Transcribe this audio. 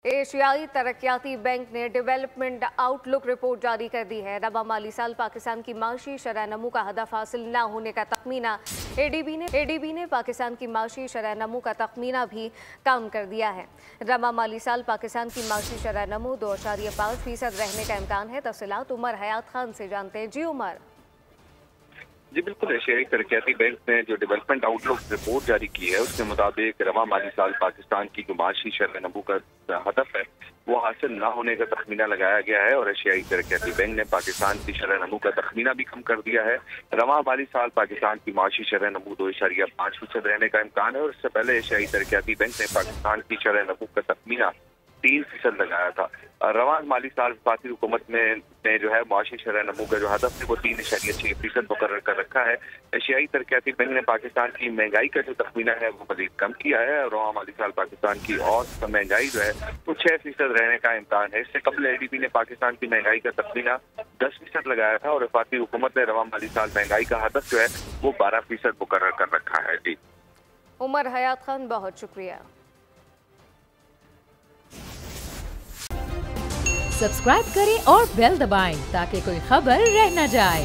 एशियाई तरक्याती बैंक ने development outlook report जारी कर दी है। रबा माली साल पाकिस्तान की माशी शरह नमू का हदफ हासिल न होने का तखमीना एडीबी ने पाकिस्तान की माशी शरह नमू का तखमीना भी कम कर दिया है। रबा माली साल पाकिस्तान की माशी शरह नमू 2.5% रहने का इम्कान है। तफसीलात उमर हयात खान से जानते हैं। जी उमर। जी बिल्कुल, एशियाई तरक्याती बैंक ने जो डेवलपमेंट आउटलुक रिपोर्ट जारी की है उसके मुताबिक रवा माली साल पाकिस्तान की जो माशी शरह नमू का हदफ है वो हासिल न होने का तखमीना लगाया गया है और एशियाई तरक्याती बैंक ने पाकिस्तान की शरह नमू का तखमीना भी कम कर दिया है। रवा माली साल पाकिस्तान की माशी शरह नमू 2.5% रहने का इम्कान है और इससे पहले एशियाई तरक्याती बैंक ने पाकिस्तान की शरह नमू का तखमीना 3% लगाया था। रवा माली साल वफाकी हुकूमत ने जो है माशी शरह नमू का जो हदफ है वो 3.6% मुकर्रर कर रखा है। एशियाई तरक्याती बैंक ने पाकिस्तान की महंगाई का जो तखमीना है वो मजीद कम किया है और रवा माली साल पाकिस्तान की और महंगाई जो है वो 6% रहने का इम्कान है। इससे कबल एडीबी ने पाकिस्तान की महंगाई का तखमीना 10% लगाया था और वफाकी हुकूमत ने रवा माली साल महंगाई का हदफ जो है वो 12% मुकर्रर कर रखा है। जी उमर हयात खान, बहुत शुक्रिया। सब्सक्राइब करें और बेल दबाएं ताकि कोई खबर रह न जाए।